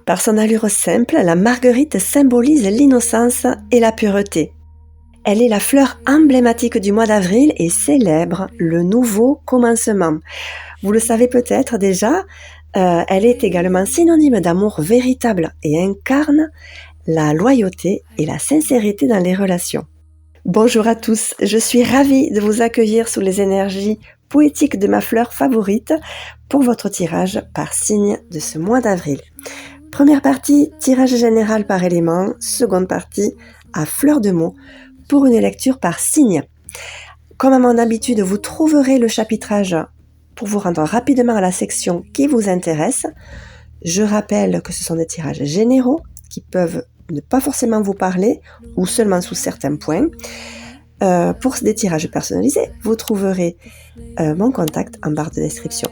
Par son allure simple, la marguerite symbolise l'innocence et la pureté. Elle est la fleur emblématique du mois d'avril et célèbre le nouveau commencement. Vous le savez peut-être déjà, elle est également synonyme d'amour véritable et incarne la loyauté et la sincérité dans les relations. Bonjour à tous, je suis ravie de vous accueillir sous les énergies poétiques de ma fleur favorite pour votre tirage par signe de ce mois d'avril. Première partie, tirage général par élément. Seconde partie, à fleur de mots, pour une lecture par signe. Comme à mon habitude, vous trouverez le chapitrage pour vous rendre rapidement à la section qui vous intéresse. Je rappelle que ce sont des tirages généraux qui peuvent ne pas forcément vous parler ou seulement sous certains points. Pour des tirages personnalisés, vous trouverez mon contact en barre de description.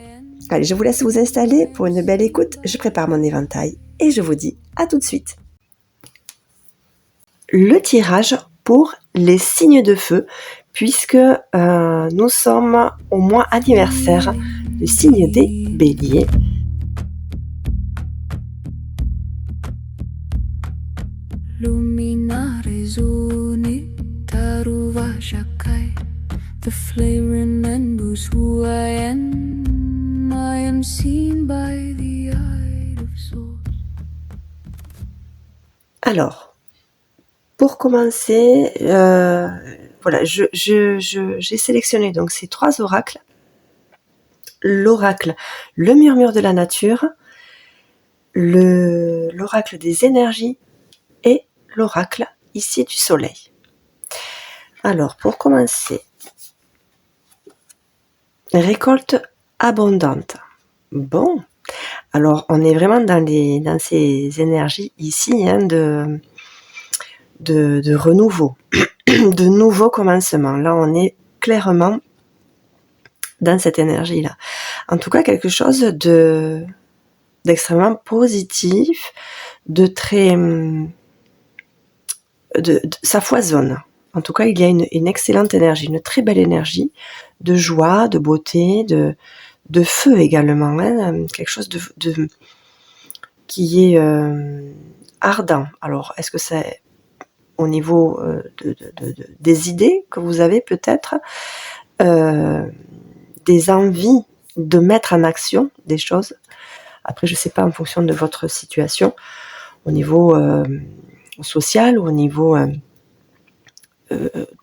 Allez, je vous laisse vous installer pour une belle écoute. Je prépare mon éventail et je vous dis à tout de suite. Le tirage pour les signes de feu, puisque nous sommes au mois anniversaire du signe des béliers. The flaring embers who I am seen by the eye of soul. Alors, pour commencer, voilà, j'ai sélectionné donc ces 3 oracles. L'oracle, le murmure de la nature, l'oracle des énergies et l'oracle ici du soleil. Alors, pour commencer, récolte abondante. Bon, alors on est vraiment dans ces énergies ici de renouveau, de nouveaux commencements. Là, on est clairement dans cette énergie-là. En tout cas, quelque chose d'extrêmement positif, ça foisonne. En tout cas, il y a une excellente énergie, une très belle énergie de joie, de beauté, de feu également, hein, quelque chose qui est ardent. Alors, est-ce que c'est au niveau des idées que vous avez peut-être, des envies de mettre en action des choses? Après, je ne sais pas en fonction de votre situation, au niveau social ou au niveau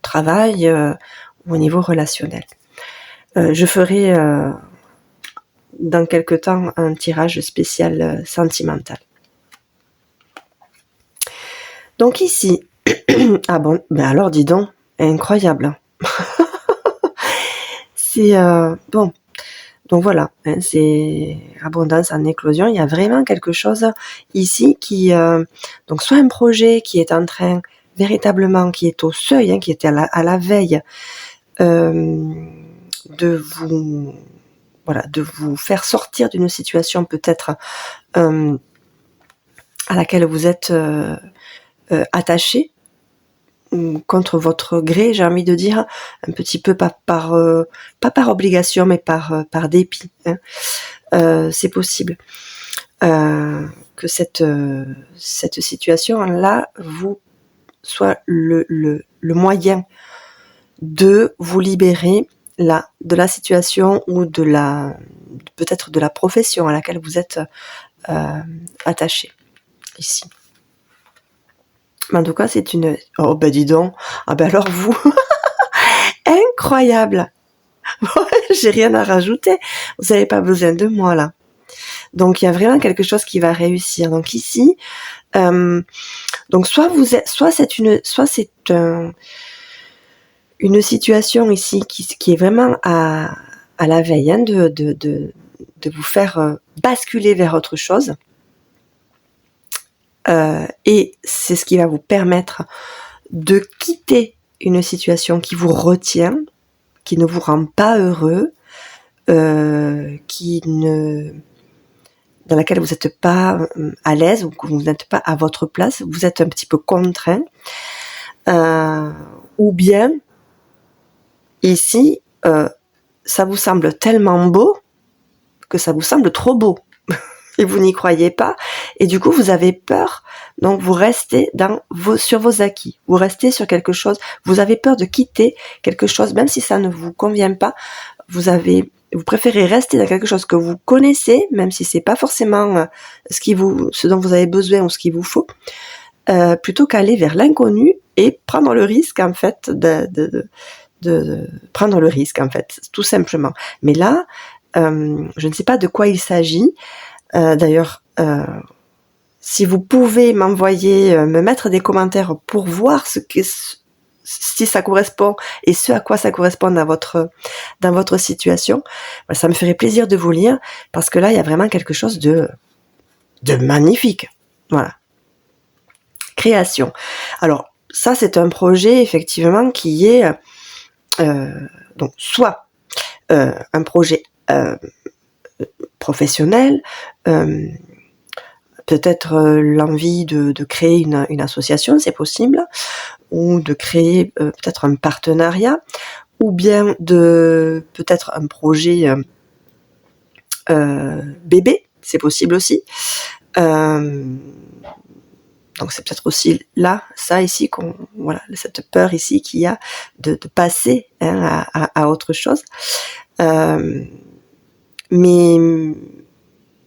travail ou au niveau relationnel. Je ferai dans quelque temps un tirage spécial sentimental. Donc ici, ah bon, ben alors dis donc, incroyable. C'est bon, donc voilà, hein, c'est abondance en éclosion. Il y a vraiment quelque chose ici qui, donc soit un projet qui est en train véritablement, qui est au seuil, hein, qui était à la veille de vous faire sortir d'une situation peut-être à laquelle vous êtes attaché contre votre gré, j'ai envie de dire, un petit peu pas par obligation, mais par dépit. Hein. C'est possible que cette situation-là vous soit le moyen de vous libérer de la situation ou peut-être de la profession à laquelle vous êtes attaché ici. Mais en tout cas, c'est une... Oh, ben dis donc. Ah ben alors vous... Incroyable. J'ai rien à rajouter. Vous n'avez pas besoin de moi, là. Donc, il y a vraiment quelque chose qui va réussir. Donc, ici... donc, soit c'est une situation ici qui est vraiment à la veille, hein, de vous faire basculer vers autre chose. Et c'est ce qui va vous permettre de quitter une situation qui vous retient, qui ne vous rend pas heureux, dans laquelle vous n'êtes pas à l'aise ou que vous n'êtes pas à votre place, vous êtes un petit peu contraint, ou bien ici ça vous semble tellement beau que ça vous semble trop beau. et vous n'y croyez pas, et du coup vous avez peur, donc vous restez sur vos acquis, vous restez sur quelque chose, vous avez peur de quitter quelque chose, même si ça ne vous convient pas, vous préférez rester dans quelque chose que vous connaissez, même si c'est pas forcément ce dont vous avez besoin ou ce qu'il vous faut, plutôt qu'aller vers l'inconnu et prendre le risque en fait de prendre le risque en fait, tout simplement. Mais là, je ne sais pas de quoi il s'agit. D'ailleurs, si vous pouvez me mettre des commentaires pour voir si ça correspond et ce à quoi ça correspond dans votre situation, ça me ferait plaisir de vous lire, parce que là, il y a vraiment quelque chose de magnifique. Voilà. Création. Alors, ça, c'est un projet, effectivement, qui est donc soit un projet professionnel, peut-être l'envie de créer une association, c'est possible, ou de créer peut-être un partenariat, ou bien peut-être un projet bébé, c'est possible aussi. Donc c'est peut-être aussi là, ça ici, voilà, cette peur ici qu'il y a de passer à autre chose. Mais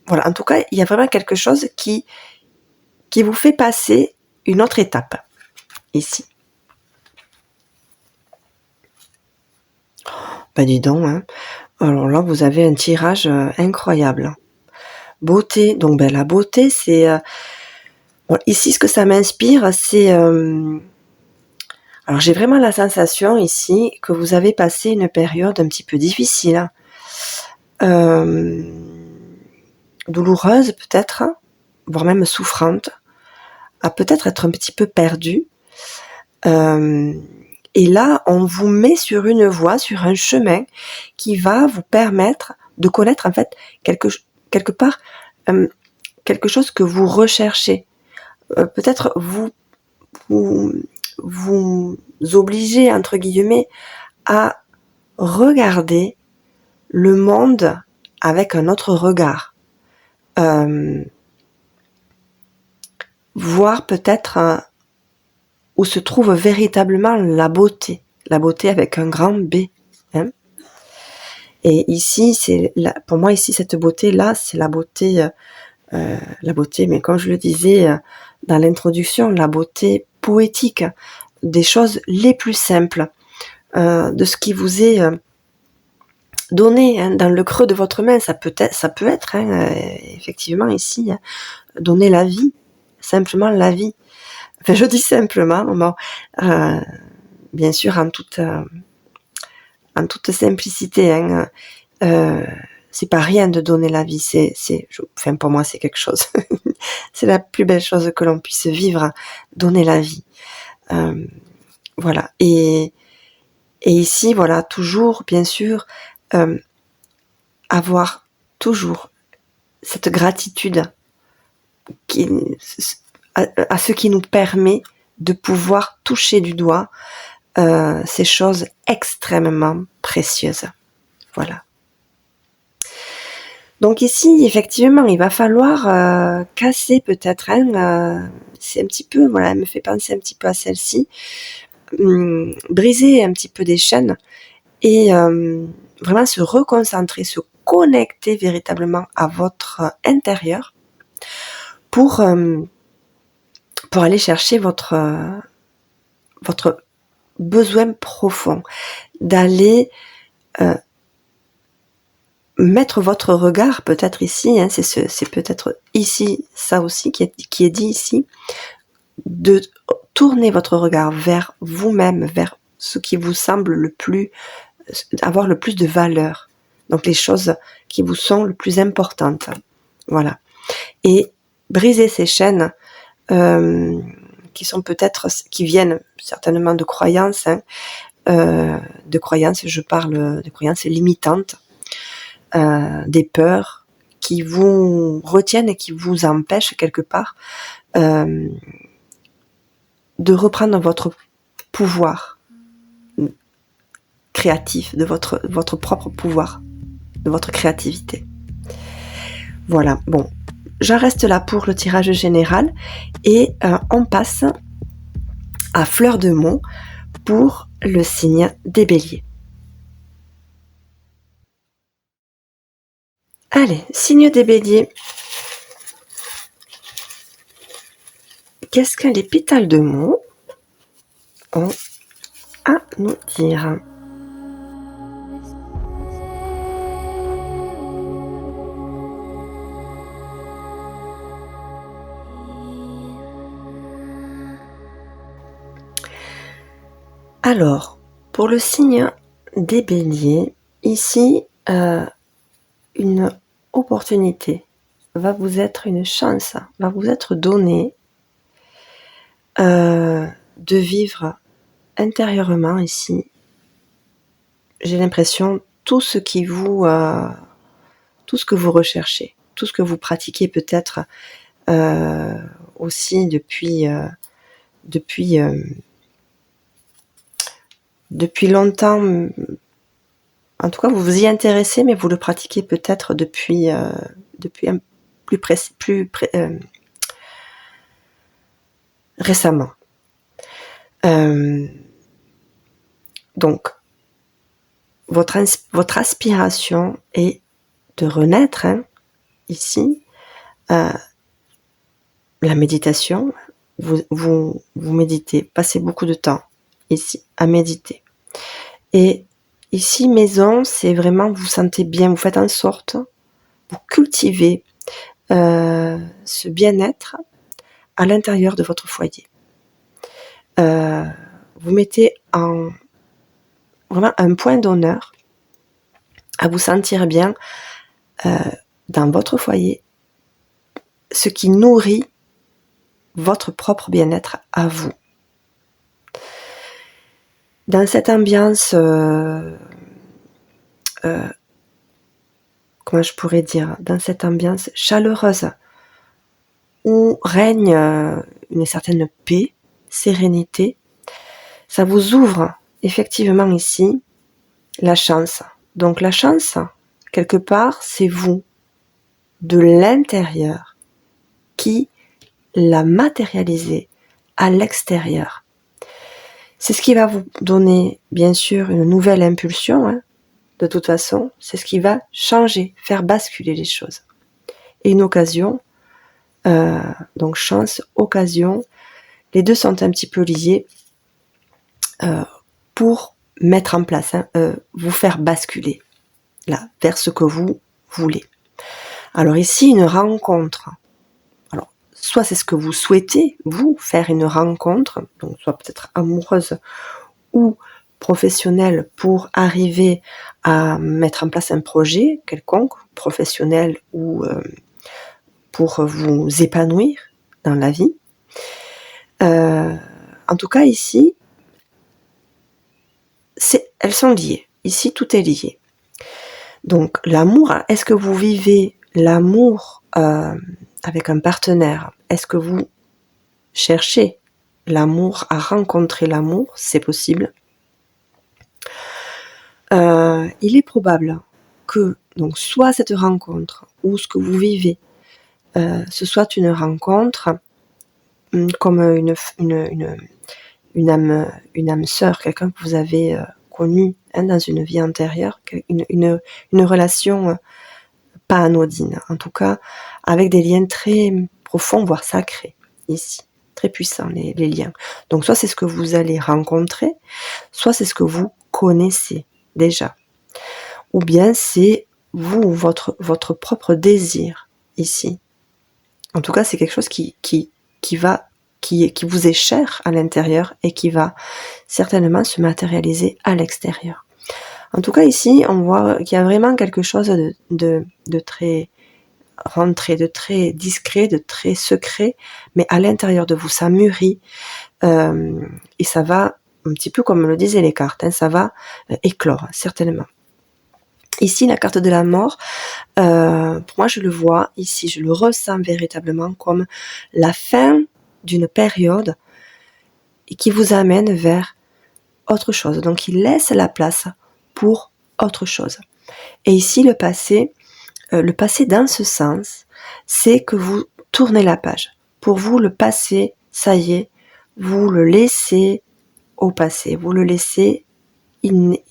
voilà, en tout cas, il y a vraiment quelque chose qui vous fait passer une autre étape ici. Ben dis donc, hein. Alors là, vous avez un tirage incroyable. Beauté, donc la beauté, c'est... Bon, ici, ce que ça m'inspire, c'est... alors j'ai vraiment la sensation ici que vous avez passé une période un petit peu difficile. Douloureuse peut-être, voire même souffrante, à peut-être être un petit peu perdue. Et là, on vous met sur une voie, sur un chemin qui va vous permettre de connaître en fait quelque part quelque chose que vous recherchez. Peut-être vous obligez, entre guillemets, à regarder le monde avec un autre regard. Voir peut-être où se trouve véritablement la beauté avec un grand B. Hein. Et ici, pour moi, ici, cette beauté-là, c'est la beauté, mais comme je le disais dans l'introduction, la beauté poétique des choses les plus simples, de ce qui vous est donné dans le creux de votre main. Ça peut être effectivement ici, donner la vie, simplement la vie. Enfin, je dis simplement, bon, bien sûr en toute simplicité. C'est pas rien de donner la vie. Pour moi, c'est quelque chose. C'est la plus belle chose que l'on puisse vivre, donner la vie. Voilà. Et ici, voilà, toujours, bien sûr, avoir toujours cette gratitude à ce qui nous permet de pouvoir toucher du doigt ces choses extrêmement précieuses. Voilà. Donc ici, effectivement, il va falloir casser peut-être, c'est un petit peu, voilà, elle me fait penser un petit peu à celle-ci, briser un petit peu des chaînes et vraiment se reconcentrer, se connecter véritablement à votre intérieur pour aller chercher votre besoin profond, d'aller mettre votre regard peut-être ici, c'est peut-être ici, ça aussi qui est dit ici, de tourner votre regard vers vous-même, vers ce qui vous semble avoir le plus de valeur, donc les choses qui vous sont le plus importantes, voilà, et briser ces chaînes qui viennent certainement de croyances, je parle de croyances limitantes, des peurs qui vous retiennent et qui vous empêchent quelque part de reprendre votre pouvoir créatif, de votre propre pouvoir, de votre créativité. Voilà, bon, j'en reste là pour le tirage général et on passe à Fleur de Meaux pour le signe des Béliers. Allez, signe des Béliers. Qu'est-ce que les pétales de Meaux ont à nous dire? Alors, pour le signe des Béliers, ici, une opportunité va vous être, une chance va vous être donnée de vivre intérieurement ici, j'ai l'impression, tout ce que vous recherchez, tout ce que vous pratiquez peut-être aussi depuis longtemps. En tout cas, vous vous y intéressez, mais vous le pratiquez peut-être depuis récemment. Donc, votre aspiration est de renaître, ici, la méditation. Vous méditez, passez beaucoup de temps ici à méditer. Et ici, maison, c'est vraiment, vous vous sentez bien, vous faites en sorte, vous cultivez ce bien-être à l'intérieur de votre foyer. Vous mettez vraiment un point d'honneur à vous sentir bien dans votre foyer, ce qui nourrit votre propre bien-être à vous. Dans cette ambiance, comment je pourrais dire, dans cette ambiance chaleureuse où règne une certaine paix, sérénité, ça vous ouvre effectivement ici la chance. Donc la chance, quelque part, c'est vous, de l'intérieur, qui la matérialisez à l'extérieur. C'est ce qui va vous donner, bien sûr, une nouvelle impulsion, de toute façon, c'est ce qui va changer, faire basculer les choses. Et une occasion, donc chance, occasion, les deux sont un petit peu liés pour mettre en place, vous faire basculer là, vers ce que vous voulez. Alors ici, une rencontre. Alors, soit c'est ce que vous souhaitez, vous, faire une rencontre, donc soit peut-être amoureuse ou professionnelle pour arriver à mettre en place un projet quelconque, professionnel ou pour vous épanouir dans la vie. En tout cas, ici, elles sont liées. Ici, tout est lié. Donc, l'amour, est-ce que vous vivez l'amour avec un partenaire? Est-ce que vous cherchez l'amour, à rencontrer l'amour? C'est possible. Il est probable que donc soit cette rencontre ou ce que vous vivez, ce soit une rencontre comme une âme sœur, quelqu'un que vous avez connu dans une vie antérieure, une relation pas anodine, en tout cas avec des liens très profonds, voire sacrés, ici, très puissants les liens. Donc soit c'est ce que vous allez rencontrer, soit c'est ce que vous connaissez déjà, ou bien c'est vous, votre propre désir ici. En tout cas, c'est quelque chose qui vous est cher à l'intérieur et qui va certainement se matérialiser à l'extérieur. En tout cas, ici, on voit qu'il y a vraiment quelque chose de très rentré, de très discret, de très secret, mais à l'intérieur de vous, ça mûrit et ça va, un petit peu comme le disaient les cartes, ça va éclore, certainement. Ici, la carte de la mort, pour moi, je le vois ici, je le ressens véritablement comme la fin d'une période et qui vous amène vers autre chose. Donc, il laisse la place pour autre chose. Et ici, le passé, le passé dans ce sens, c'est que vous tournez la page. Pour vous, le passé, ça y est, vous le laissez au passé. Vous le laissez,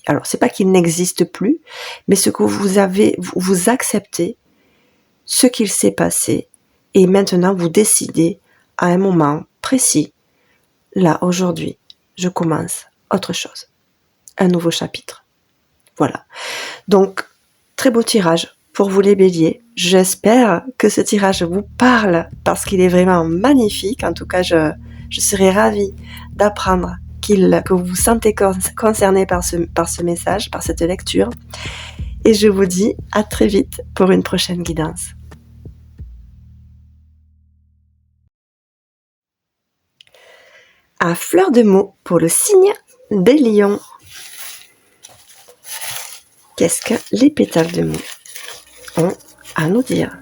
alors c'est pas qu'il n'existe plus, mais ce que vous acceptez ce qu'il s'est passé et maintenant vous décidez à un moment précis, là, aujourd'hui, je commence autre chose, un nouveau chapitre. Voilà. Donc, très beau tirage pour vous les béliers. J'espère que ce tirage vous parle parce qu'il est vraiment magnifique. En tout cas, je serais ravie d'apprendre que vous vous sentez concerné par ce message, par cette lecture. Et je vous dis à très vite pour une prochaine guidance. À fleur de mots pour le signe des lions. Qu'est-ce que les pétales de mots ont à nous dire?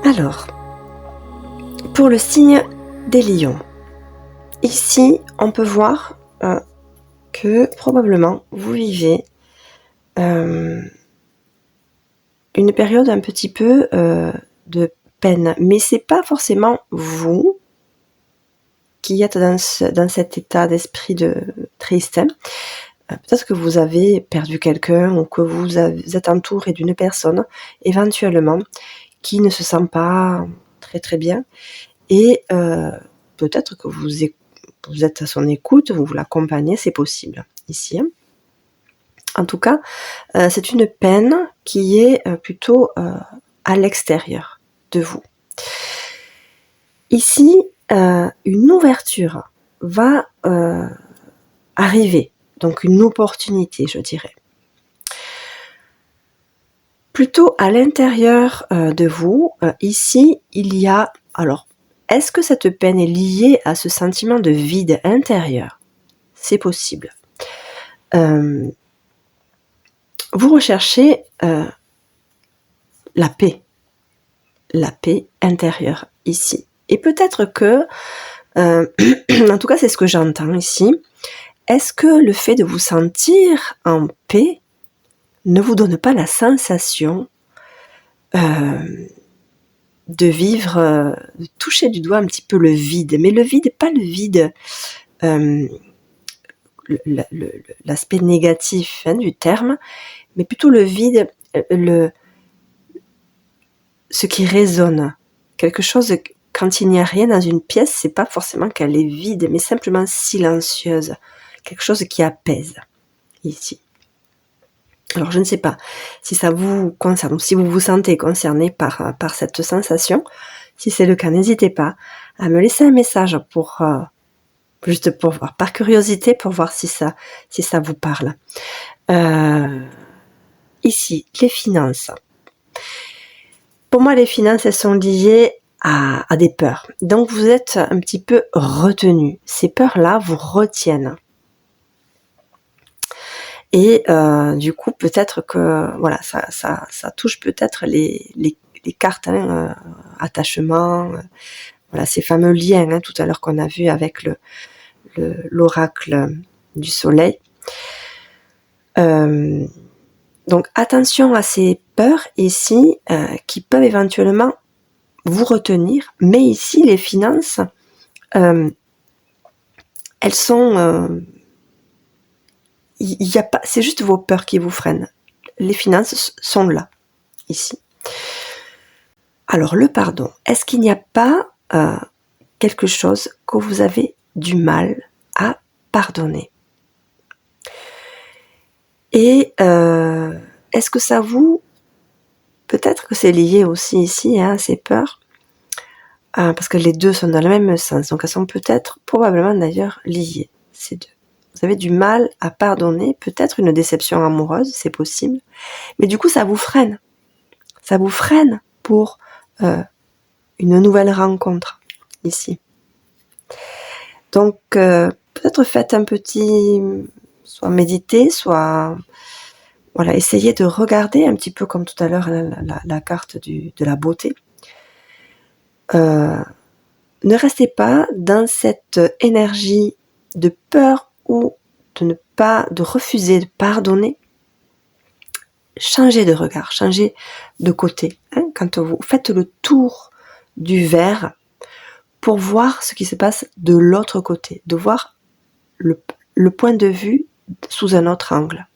Alors, pour le signe des lions, ici on peut voir que probablement vous vivez une période un petit peu de peine, mais c'est pas forcément vous qui êtes dans cet état d'esprit de triste. Peut-être que vous avez perdu quelqu'un ou que vous êtes entouré d'une personne éventuellement qui ne se sent pas très très bien et peut-être que vous êtes à son écoute, vous l'accompagnez, c'est possible ici. En tout cas, c'est une peine qui est plutôt à l'extérieur de vous. Ici, une ouverture va arriver, donc une opportunité, je dirais. Plutôt à l'intérieur de vous, ici, il y a... Alors, est-ce que cette peine est liée à ce sentiment de vide intérieur? C'est possible. Vous recherchez la paix intérieure ici. Et peut-être que, en tout cas c'est ce que j'entends ici, est-ce que le fait de vous sentir en paix ne vous donne pas la sensation de vivre, de toucher du doigt un petit peu le vide, mais le vide, pas le vide, l'aspect négatif du terme, mais plutôt le vide, ce qui résonne, quelque chose, quand il n'y a rien dans une pièce, c'est pas forcément qu'elle est vide, mais simplement silencieuse, quelque chose qui apaise, ici. Alors je ne sais pas si ça vous concerne, ou si vous vous sentez concerné par cette sensation. Si c'est le cas, n'hésitez pas à me laisser un message pour juste pour voir, par curiosité, pour voir si ça vous parle. Ici, les finances. Pour moi, les finances, elles sont liées à des peurs. Donc, vous êtes un petit peu retenu. Ces peurs-là vous retiennent. Et du coup, peut-être que voilà, ça touche peut-être les cartes, attachement, voilà, ces fameux liens tout à l'heure qu'on a vu avec l'oracle du soleil. Donc attention à ces peurs ici qui peuvent éventuellement vous retenir, mais ici les finances, elles sont, y a pas, c'est juste vos peurs qui vous freinent. Les finances sont là ici. Alors le pardon, est-ce qu'il n'y a pas quelque chose que vous avez du mal à pardonner? Et est-ce que ça vous... Peut-être que c'est lié aussi ici à ces peurs, parce que les deux sont dans le même sens, donc elles sont peut-être, probablement d'ailleurs, liées, ces deux. Vous avez du mal à pardonner, peut-être une déception amoureuse, c'est possible, mais du coup ça vous freine. Ça vous freine pour une nouvelle rencontre, ici. Donc peut-être faites un petit... soit méditer, soit... Voilà, essayez de regarder un petit peu comme tout à l'heure la carte de la beauté. Ne restez pas dans cette énergie de peur ou de refuser de pardonner, changez de regard, changez de côté. Quand vous faites le tour du verre pour voir ce qui se passe de l'autre côté, de voir le point de vue sous un autre angle.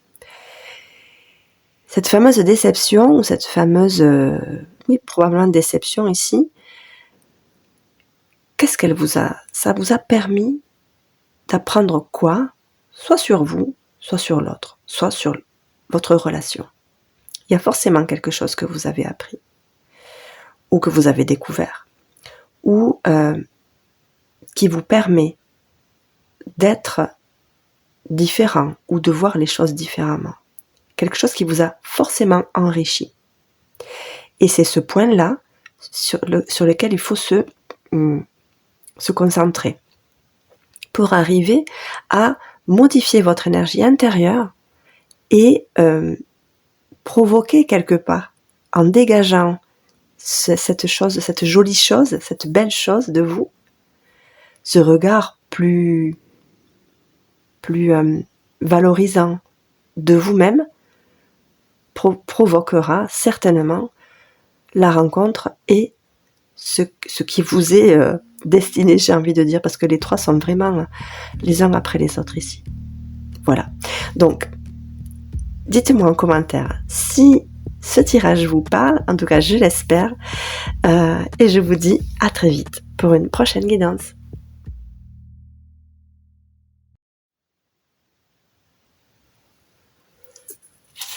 Cette fameuse déception, ou cette fameuse, probablement déception ici, qu'est-ce qu'elle vous a? Ça vous a permis d'apprendre quoi? Soit sur vous, soit sur l'autre, soit sur votre relation. Il y a forcément quelque chose que vous avez appris, ou que vous avez découvert, ou qui vous permet d'être différent, ou de voir les choses différemment. Quelque chose qui vous a forcément enrichi. Et c'est ce point-là sur lequel il faut se concentrer pour arriver à modifier votre énergie intérieure et provoquer quelque part, en dégageant cette jolie chose, cette belle chose de vous, ce regard plus valorisant de vous-même, provoquera certainement la rencontre et ce qui vous est destiné, j'ai envie de dire, parce que les trois sont vraiment les uns après les autres ici. Voilà. Donc, dites-moi en commentaire si ce tirage vous parle, en tout cas je l'espère, et je vous dis à très vite pour une prochaine guidance.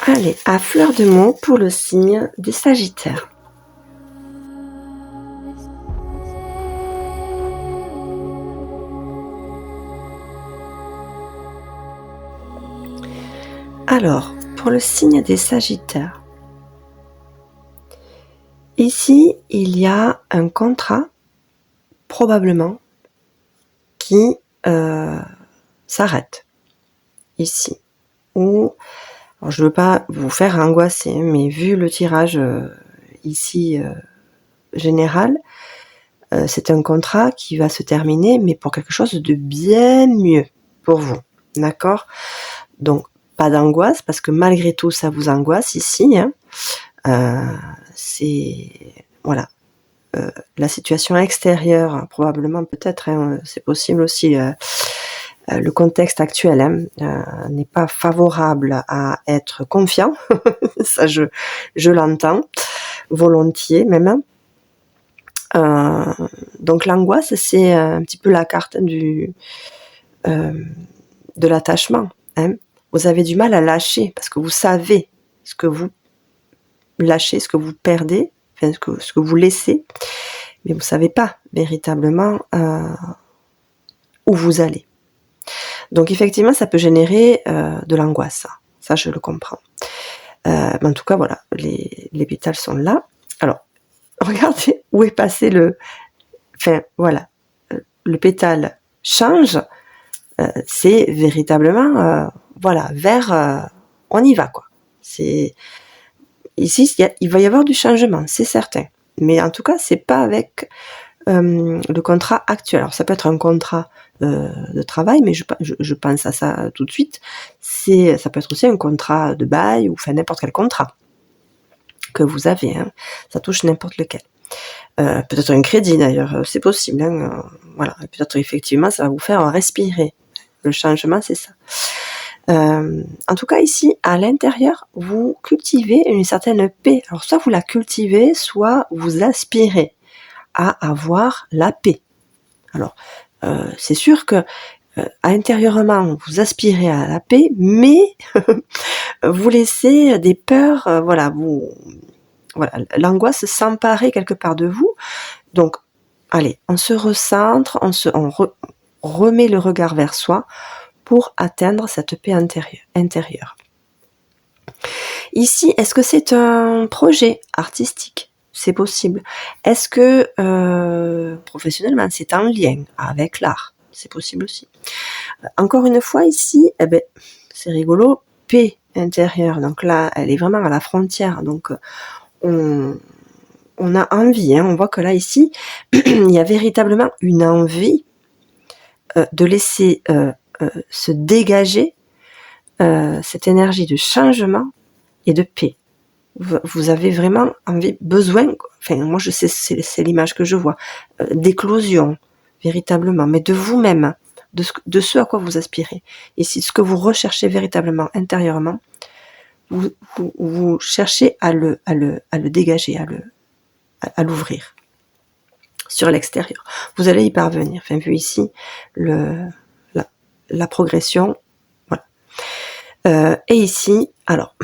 Allez, à fleur de mots pour le signe des Sagittaires. Alors, pour le signe des Sagittaires, ici, il y a un contrat, probablement, qui s'arrête, ici, ou... Alors, je ne veux pas vous faire angoisser, mais vu le tirage ici général, c'est un contrat qui va se terminer, mais pour quelque chose de bien mieux pour vous, d'accord? Donc, pas d'angoisse, parce que malgré tout, ça vous angoisse ici. C'est... Voilà. La situation extérieure, probablement, peut-être, c'est possible aussi... le contexte actuel n'est pas favorable à être confiant, ça je l'entends volontiers même. Donc l'angoisse, c'est un petit peu la carte de l'attachement. Vous avez du mal à lâcher parce que vous savez ce que vous lâchez, ce que vous perdez, enfin, ce que vous laissez, mais vous ne savez pas véritablement où vous allez. Donc effectivement, ça peut générer de l'angoisse, ça je le comprends. Mais en tout cas, voilà, les pétales sont là. Alors, regardez où est passé le pétale change, c'est véritablement, vers, on y va, quoi. C'est ici, il va y avoir du changement, c'est certain. Mais en tout cas, c'est pas avec le contrat actuel. Alors ça peut être un contrat de travail, mais je pense à ça tout de suite. Ça peut être aussi un contrat de bail, ou enfin n'importe quel contrat que vous avez. Ça touche n'importe lequel. Peut-être un crédit d'ailleurs, c'est possible. Voilà, peut-être effectivement ça va vous faire respirer. Le changement, c'est ça. En tout cas ici, à l'intérieur, vous cultivez une certaine paix. Alors soit vous la cultivez, soit vous aspirez à avoir la paix. Alors, c'est sûr que intérieurement, vous aspirez à la paix, mais vous laissez des peurs, l'angoisse s'emparer quelque part de vous. Donc, allez, on se recentre, on remet le regard vers soi pour atteindre cette paix intérieure. Ici, est-ce que c'est un projet artistique ? C'est possible. Est-ce que professionnellement, c'est en lien avec l'art ? C'est possible aussi. Encore une fois, ici, c'est rigolo, paix intérieure. Donc là, elle est vraiment à la frontière. Donc, on a envie. On voit que là, ici, il y a véritablement une envie de laisser se dégager cette énergie de changement et de paix. Vous avez vraiment besoin, enfin moi je sais, c'est l'image que je vois, d'éclosion, véritablement, mais de vous-même, de ce à quoi vous aspirez. Et si ce que vous recherchez véritablement intérieurement, vous cherchez à le dégager, à l'ouvrir sur l'extérieur. Vous allez y parvenir. Enfin, vu ici, la progression, voilà. Et ici, alors,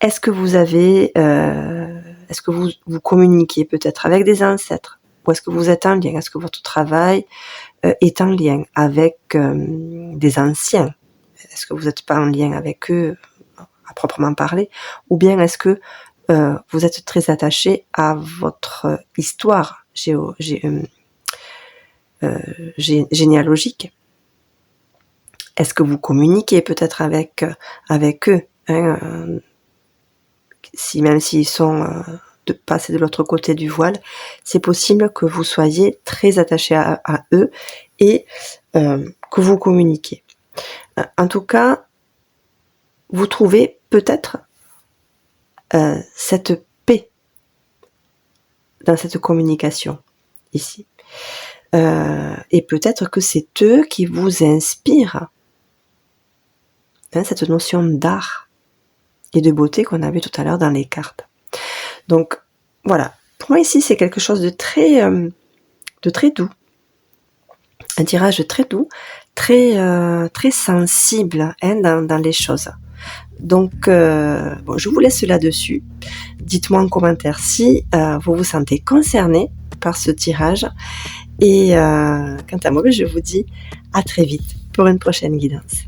est-ce que vous avez, est-ce que vous communiquez peut-être avec des ancêtres, ou est-ce que vous êtes en lien, est-ce que votre travail est en lien avec des anciens? Est-ce que vous n'êtes pas en lien avec eux à proprement parler, ou bien est-ce que vous êtes très attaché à votre histoire généalogique? Est-ce que vous communiquez peut-être avec eux, hein, même s'ils sont passés de l'autre côté du voile, c'est possible que vous soyez très attaché à eux et que vous communiquiez. En tout cas, vous trouvez peut-être cette paix dans cette communication ici. Et peut-être que c'est eux qui vous inspirent, hein, cette notion d'art et de beauté qu'on a vu tout à l'heure dans les cartes. Donc voilà, pour moi ici c'est quelque chose de très doux, un tirage très doux, très sensible, hein, dans les choses. Donc je vous laisse là-dessus. Dites-moi en commentaire si vous vous sentez concerné par ce tirage. Et quant à moi, je vous dis à très vite pour une prochaine guidance.